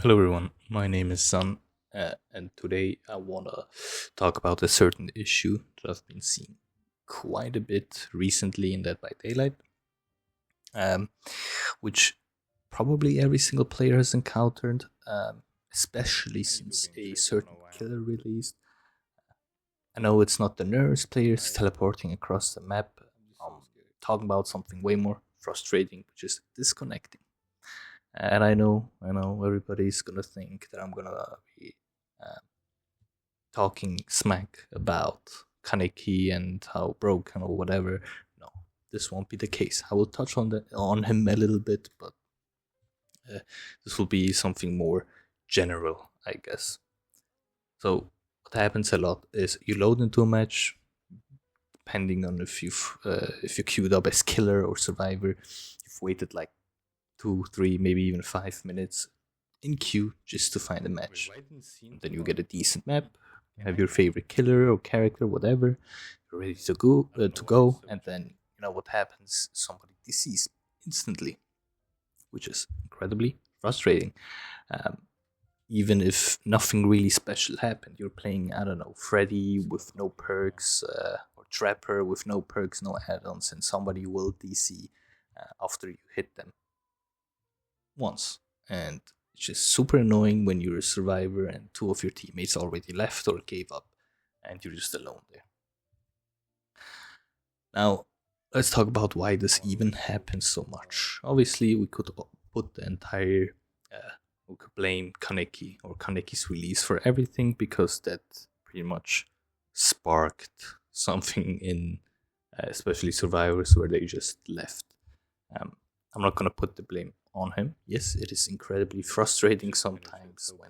Hello everyone, my name is Sun, and today I want to talk about a certain issue that I've been seeing quite a bit recently in Dead by Daylight, um, which probably every single player has encountered, especially since a certain killer released. I know it's not the nurse players teleporting across the map. I'm talking about something way more frustrating, which is disconnecting. And I know, everybody's gonna think that I'm gonna be uh, talking smack about Kaneki and how broken or whatever. No, this won't be the case. I will touch on him a little bit, but this will be something more general, I guess. So what happens a lot is you load into a match, depending on if you queued up as killer or survivor. You've waited like 2, 3, maybe even 5 minutes in queue just to find a match. And then you get a decent map, you have your favorite killer or character, whatever, you're ready to go, and then you know what happens? Somebody deceased instantly, which is incredibly frustrating. Even if nothing really special happened, you're playing, I don't know, Freddy with no perks, or Trapper with no perks, no add-ons, and somebody will DC after you hit them once. And it's just super annoying when you're a survivor and two of your teammates already left or gave up and you're just alone there. Now, let's talk about why this even happens so much. Obviously, we could put the entire we could blame Kaneki or Kaneki's release for everything, because that pretty much sparked something in especially survivors where they just left. I'm not gonna put the blame on him. Yes, it is incredibly frustrating sometimes when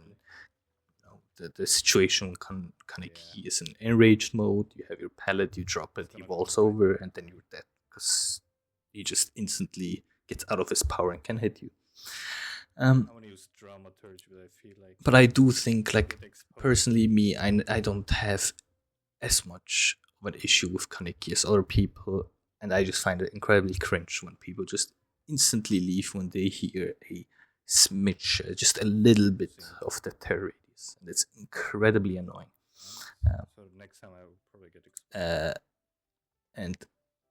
the situation Kaneki is in enraged mode. You have your pallet, you drop it, he walls over, and then you're dead because he just instantly gets out of his power and can hit you. I want to use dramaturgy, but I feel like. But I do think, like, personally, me, I don't have as much of an issue with Kaneki as other people, and I just find it incredibly cringe when people just instantly leave when they hear a smidge, just a little bit of the terror radius, and it's incredibly annoying. So next time I will probably get and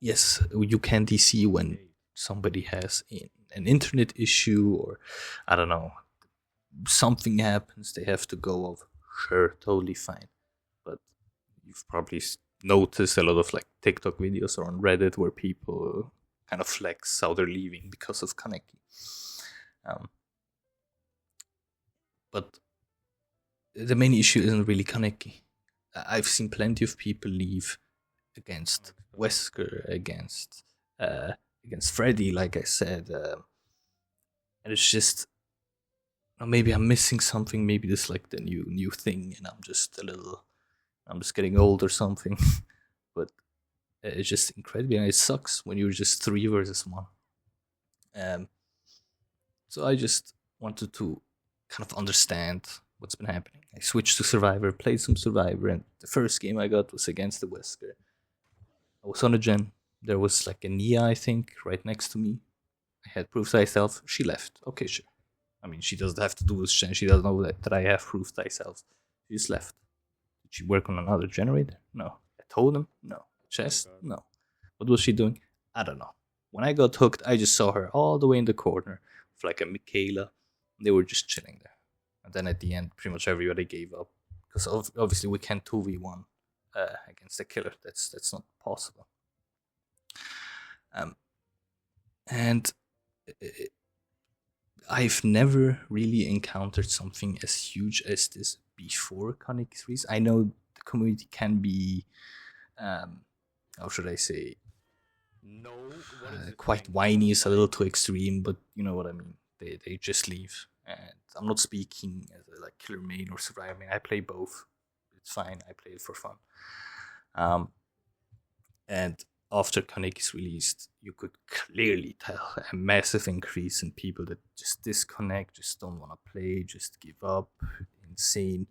yes, you can DC when somebody has an internet issue, or I don't know, something happens, they have to go off. Sure, totally fine. But you've probably noticed a lot of like TikTok videos or on Reddit where people kind of flex how they're leaving because of Kaneki. But the main issue isn't really Kaneki. I've seen plenty of people leave against Wesker, against Freddy, like I said, and it's just, maybe I'm missing something. Maybe this is like the new thing, and I'm just getting old or something. But it's just incredibly, and it sucks when you're just 3 versus 1. So I just wanted to kind of understand what's been happening. I switched to Survivor, played some Survivor, and the first game I got was against the Wesker. I was on a gen. There was like a Nia, I think, right next to me. I had Proof Thyself. She left. Okay, sure. I mean, she doesn't have to do this gen. She doesn't know that I have Proof Thyself. She just left. Did she work on another generator? No. I told him? No. Chest? No. What was she doing? I don't know. When I got hooked, I just saw her all the way in the corner with like a Michaela. They were just chilling there. And then at the end, pretty much everybody gave up. Because obviously we can't 2v1 against the killer. That's not possible. And I've never really encountered something as huge as this before Kaneki's release. I know the community can be, how should I say, quite whiny, is a little too extreme, but you know what I mean. They just leave. And I'm not speaking as a like killer main or survivor main. I play both. It's fine. I play it for fun. And after Kaneki's released, you could clearly tell a massive increase in people that just disconnect, just don't want to play, just give up. Insane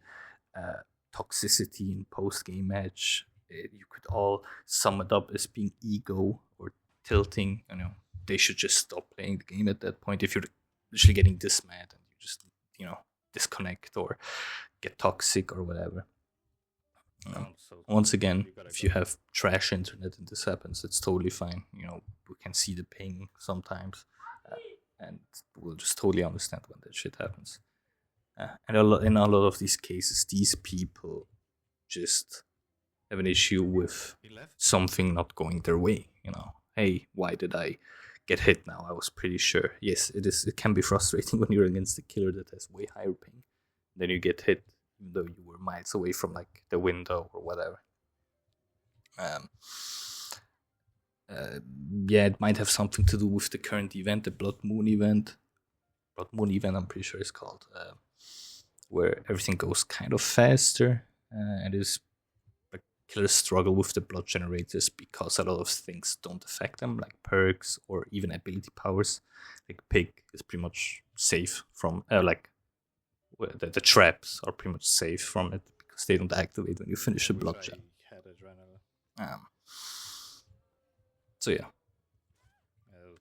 toxicity in post-game match. You could all sum it up as being ego or tilting. You know, they should just stop playing the game at that point. If you're literally getting this mad and you just, disconnect or get toxic or whatever. Once again, if you have trash internet and this happens, it's totally fine. We can see the ping sometimes, and we'll just totally understand when that shit happens. And in a lot of these cases, these people just have an issue with something not going their way. Hey, why did I get hit now? I was pretty sure. Yes, it can be frustrating when you're against a killer that has way higher ping. Then you get hit, even though you were miles away from like the window or whatever. Yeah, it might have something to do with the current event, the Blood Moon event. Blood Moon event, I'm pretty sure it's called, where everything goes kind of faster, and is killers struggle with the blood generators because a lot of things don't affect them, like perks or even ability powers. Like Pig is pretty much safe from, the traps are pretty much safe from it because they don't activate when you finish a blood gem. So yeah.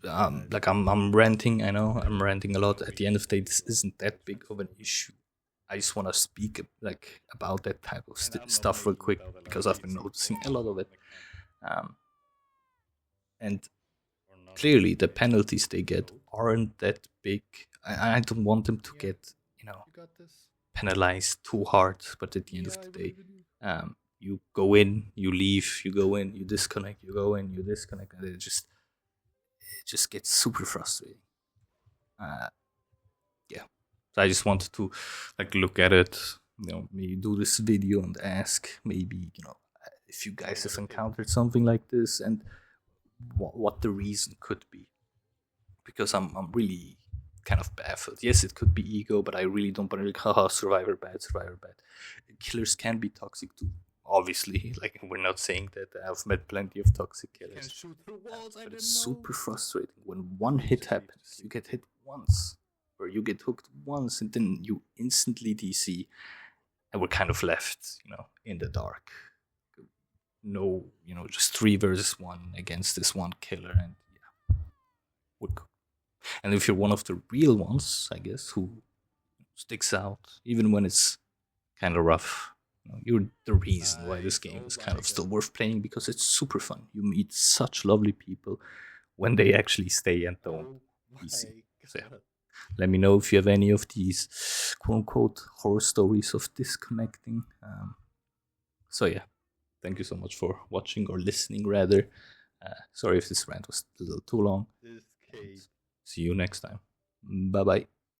I'm ranting, I know, I'm ranting a lot. At the end of the day, this isn't that big of an issue. I just want to speak about that type of stuff real quick because I've been noticing a lot of it. And clearly the penalties they get aren't that big. I don't want them to get, penalized too hard, but at the end of the day, you go in, you leave, you go in, you disconnect, you go in, you disconnect, and it just gets super frustrating. Yeah. So I just wanted to look at it, maybe do this video and ask maybe, if you guys have encountered something like this and what the reason could be. Because I'm really kind of baffled. Yes, it could be ego, but I really don't believe, survivor bad. Killers can be toxic too. Obviously, we're not saying that. I've met plenty of toxic killers. But it's super frustrating when one hit happens. You get hit once, or you get hooked once, and then you instantly DC, and we're kind of left, in the dark. No, just 3 versus 1 against this one killer, and yeah, we're cooked. And if you're one of the real ones, I guess, who sticks out, even when it's kind of rough, you're the reason why this game is kind of still worth playing, because it's super fun. You meet such lovely people when they actually stay and don't DC. So yeah. Let me know if you have any of these quote-unquote horror stories of disconnecting. So yeah, thank you so much for watching, or listening rather. Sorry if this rant was a little too long. See you next time. Bye-bye.